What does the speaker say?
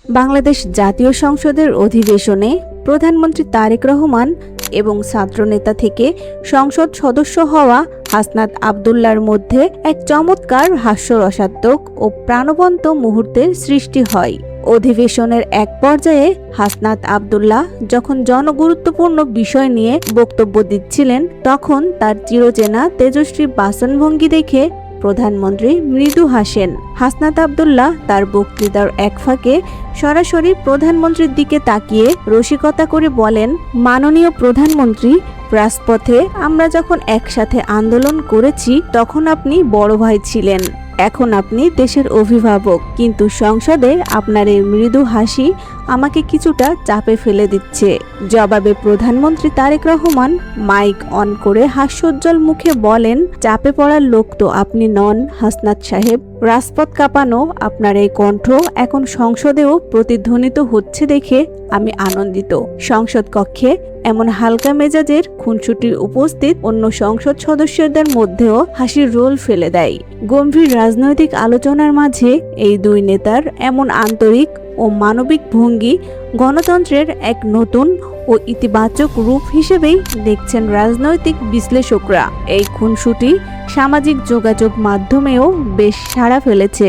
বাংলাদেশ জাতীয় সংসদের অধিবেশনে প্রধানমন্ত্রী তারেক রহমান এবং ছাত্রনেতা থেকে সংসদ সদস্য হওয়া হাসনাত আব্দুল্লাহর মধ্যে এক চমৎকার হাস্যরসাত্মক ও প্রাণবন্ত মুহূর্তের সৃষ্টি হয়। অধিবেশনের এক পর্যায়ে হাসনাত আব্দুল্লাহ যখন জনগুরুত্বপূর্ণ বিষয় নিয়ে বক্তব্য দিচ্ছিলেন, তখন তার চিরচেনা তেজস্বী বাচনভঙ্গি দেখে প্রধানমন্ত্রী মৃদু হাসেন। হাসনাত আব্দুল্লাহ তার বক্তৃতার এক ফাঁকে সরাসরি প্রধানমন্ত্রীর দিকে তাকিয়ে রসিকতা করে বলেন, মাননীয় প্রধানমন্ত্রী, রাজপথে আমরা যখন একসাথে আন্দোলন করেছি তখন আপনি বড় ভাই ছিলেন। এখন আপনি দেশের অভিভাবক, কিন্তু সংসদে আপনার এই মৃদু হাসি আমাকে কিছুটা চাপে ফেলে দিচ্ছে। জবাবে প্রধানমন্ত্রী তারেক রহমান মাইক অন করে হাস্যোজ্জ্বল মুখে বলেন, চাপে পড়ার লোক তো আপনি নন হাসনাত সাহেব। রাজপথ কাঁপানো আপনার এই কণ্ঠ এখন সংসদেও প্রতিধ্বনিত হচ্ছে দেখে আমি আনন্দিত। সংসদ কক্ষে এমন হালকা মেজাজের খুনসুটির উপস্থিত অন্য সংসদ সদস্যদের মধ্যেও হাসির রোল ফেলে দেয়। গম্ভীর রাজনৈতিক আলোচনার মাঝে এই দুই নেতার এমন আন্তরিক ও মানবিক ভঙ্গি গণতন্ত্রের এক নতুন ও ইতিবাচক রূপ হিসেবেই দেখছেন রাজনৈতিক বিশ্লেষকরা। এই খুনসুটি সামাজিক যোগাযোগ মাধ্যমেও বেশ সাড়া ফেলেছে।